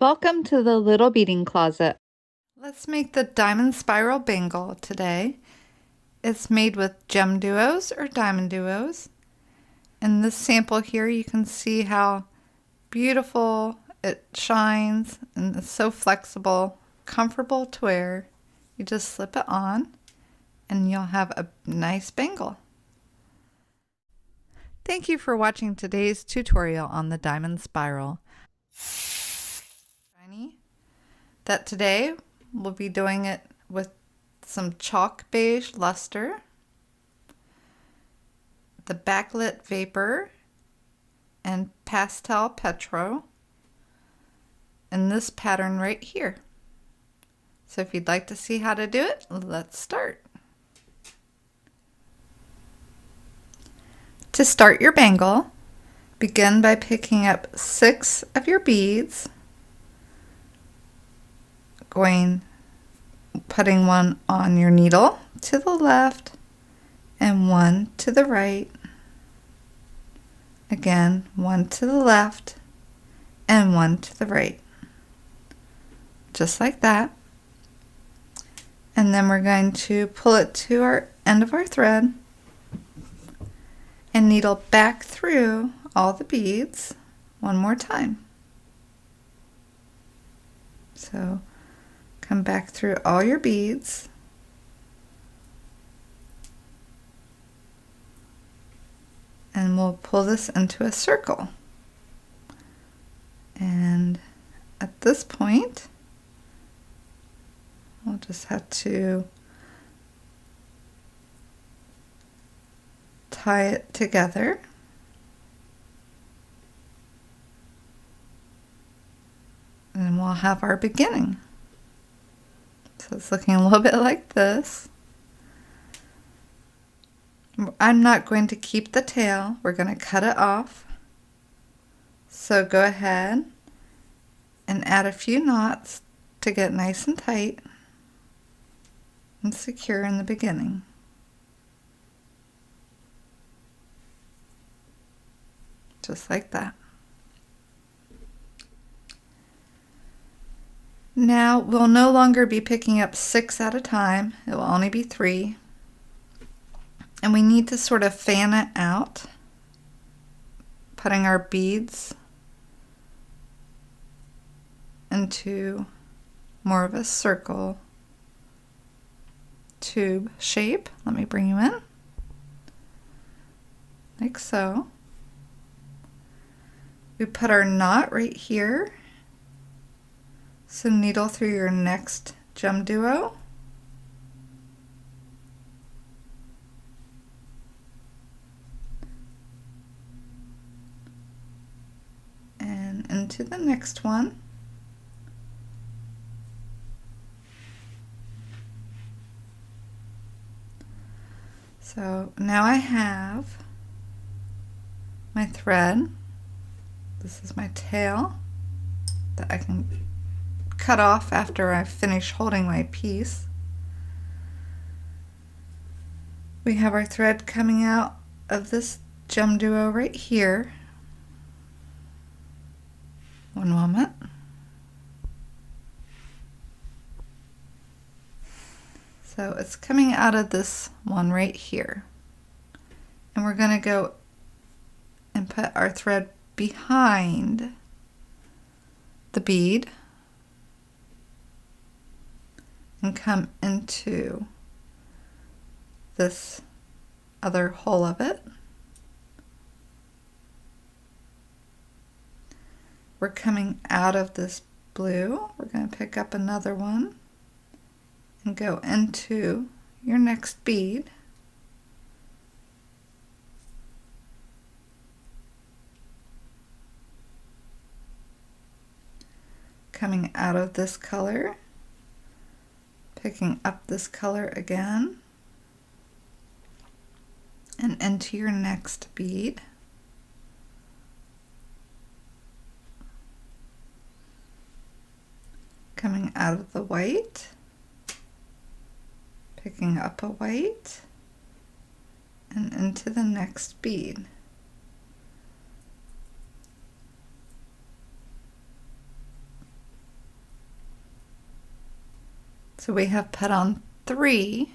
Welcome to the Little Beading Closet. Let's make the diamond spiral bangle today. It's made with GemDuos or diamond duos. In this sample here you can see how beautiful it shines and it's so flexible, comfortable to wear. You just slip it on and you'll have a nice bangle. Thank you for watching today's tutorial on the diamond spiral. That today we'll be doing it with some chalk beige luster, the backlit vapor, and pastel petro, and this pattern right here. So if you'd like to see how to do it, let's start. To start your bangle, begin by picking up 6 of your beads, putting one on your needle to the left and one to the right. Again, one to the left and one to the right. Just like that. And then we're going to pull it to our end of our thread and needle back through all the beads one more time. So come back through all your beads and we'll pull this into a circle. And at this point, we'll just have to tie it together. And we'll have our beginning. So it's looking a little bit like this. I'm not going to keep the tail. We're going to cut it off. So go ahead and add a few knots to get nice and tight and secure in the beginning. Just like that. Now we'll no longer be picking up 6 at a time. It will only be 3. And we need to sort of fan it out, putting our beads into more of a circle tube shape. Let me bring you in, like so. We put our knot right here. So needle through your next GemDuo. And into the next one. So now I have my thread. This is my tail that I can cut off after I finish holding my piece. We have our thread coming out of this GemDuo right here. One moment. So it's coming out of this one right here. And we're going to go and put our thread behind the bead and come into this other hole of it. We're coming out of this blue. We're going to pick up another one and go into your next bead. Coming out of this color, picking up this color again, and into your next bead. Coming out of the white, picking up a white, and into the next bead. So we have put on 3.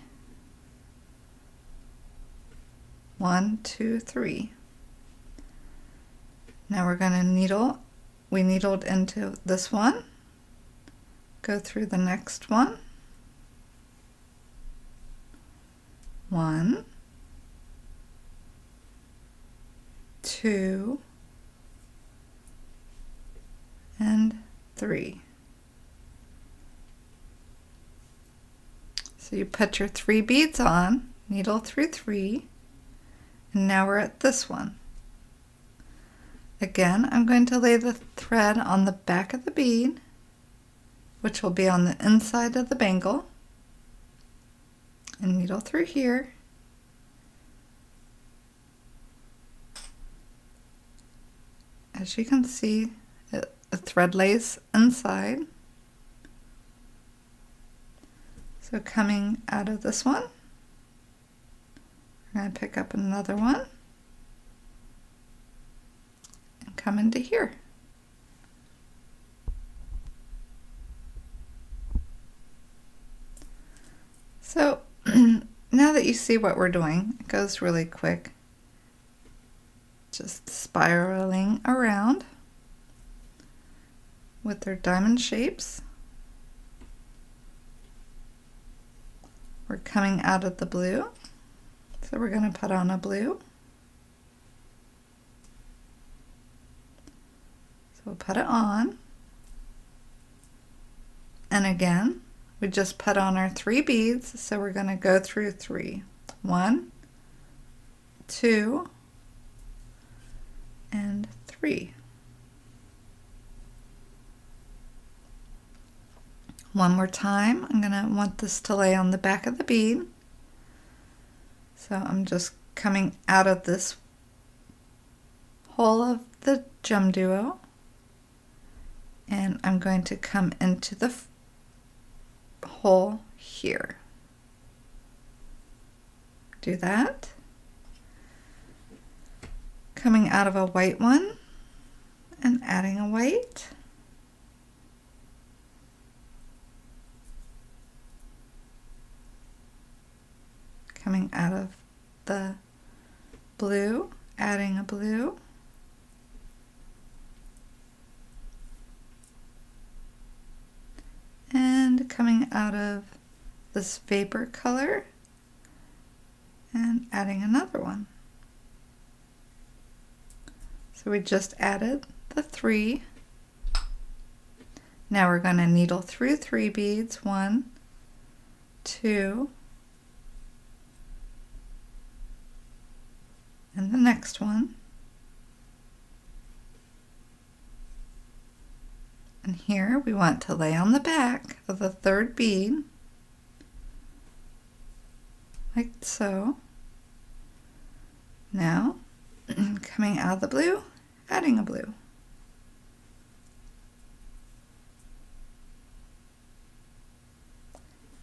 1, 2, 3. Now we're going to needle. We needled into this one, go through the next one, 1, 2, and 3. So you put your 3 beads on, needle through 3, and now we're at this one. Again, I'm going to lay the thread on the back of the bead, which will be on the inside of the bangle, and needle through here. As you can see, the thread lays inside. So coming out of this one, we're going to pick up another one and come into here. So now that you see what we're doing, it goes really quick. Just spiraling around with their diamond shapes. We're coming out of the blue, so we're going to put on a blue. So we'll put it on. And again, we just put on our 3 beads, so we're going to go through 3. 1, 2, and 3. One more time, I'm going to want this to lay on the back of the bead. So I'm just coming out of this hole of the GemDuo, and I'm going to come into the hole here. Do that. Coming out of a white one and adding a white. Coming out of the blue, adding a blue. And coming out of this vapor color and adding another one. So we just added the 3. Now we're going to needle through 3 beads. 1, 2, and the next one. And here we want to lay on the back of the 3rd bead, like so. Now, coming out of the blue, adding a blue.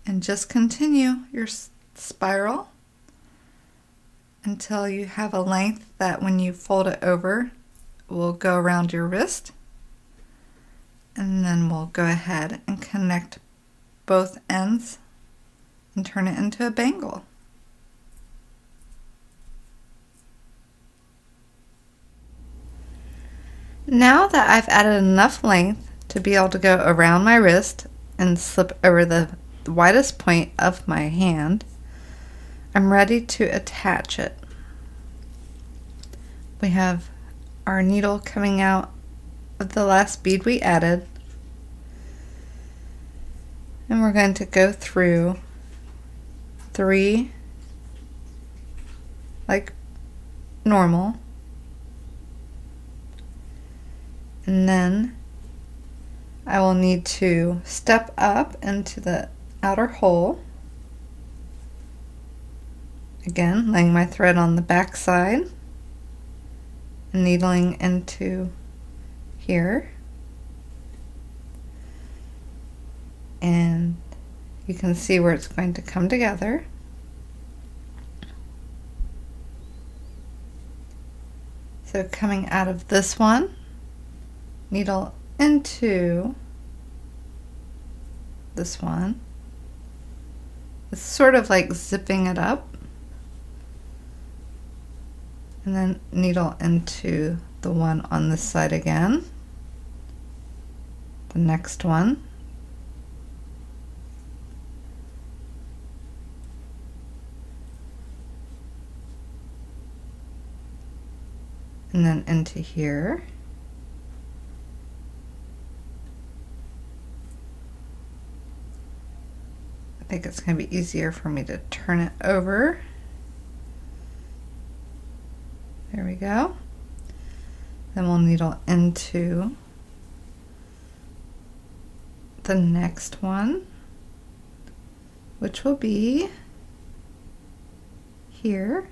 And just continue your spiral until you have a length that when you fold it over will go around your wrist. And then we'll go ahead and connect both ends and turn it into a bangle. Now that I've added enough length to be able to go around my wrist and slip over the widest point of my hand, I'm ready to attach it. We have our needle coming out of the last bead we added, and we're going to go through 3 like normal, and then I will need to step up into the outer hole, again laying my thread on the back side and needling into here, and you can see where it's going to come together. So coming out of this one, needle into this one, It's sort of like zipping it up. And then needle into the one on this side again. The next one. And then into here. I think it's going to be easier for me to turn it over. There we go. Then we'll needle into the next one, which will be here.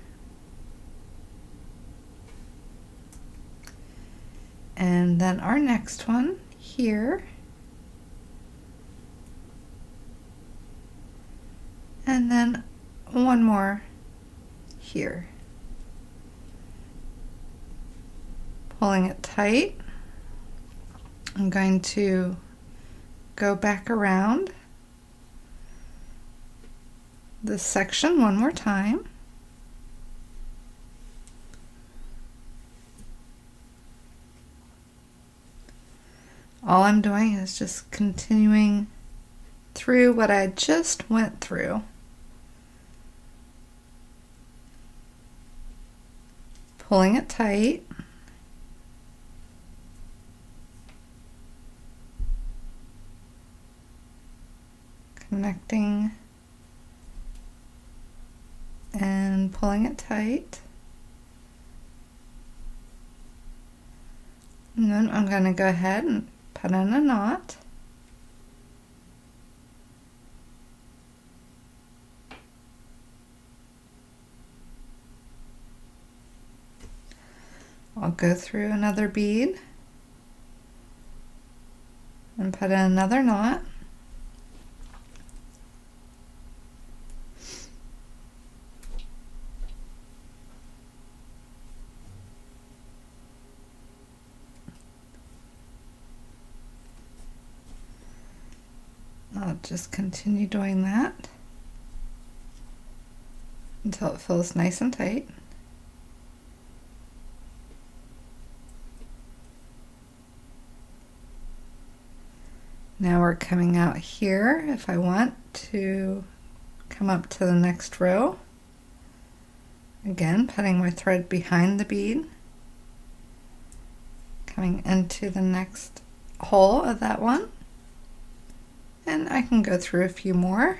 And then our next one here. And then one more here. Pulling it tight. I'm going to go back around this section one more time. All I'm doing is just continuing through what I just went through. Pulling it tight. Connecting and pulling it tight. And then I'm going to go ahead and put in a knot. I'll go through another bead and put in another knot. I'll just continue doing that until it feels nice and tight. Now we're coming out here. If I want to come up to the next row, again putting my thread behind the bead, coming into the next hole of that one, and I can go through a few more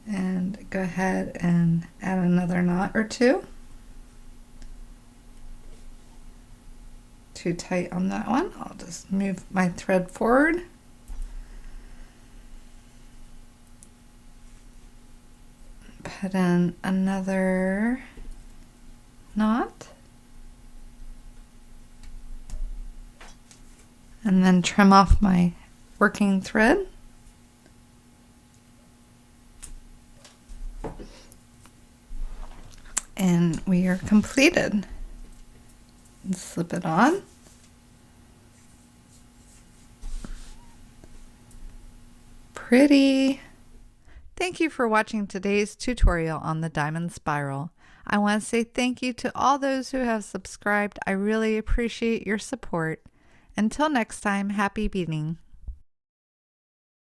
and go ahead and add another knot or two. Too tight on that one. I'll just move my thread forward. Put in another knot. And then trim off my working thread. And we are completed. And slip it on. Pretty. Thank you for watching today's tutorial on the diamond spiral. I want to say thank you to all those who have subscribed. I really appreciate your support. Until next time, happy beading.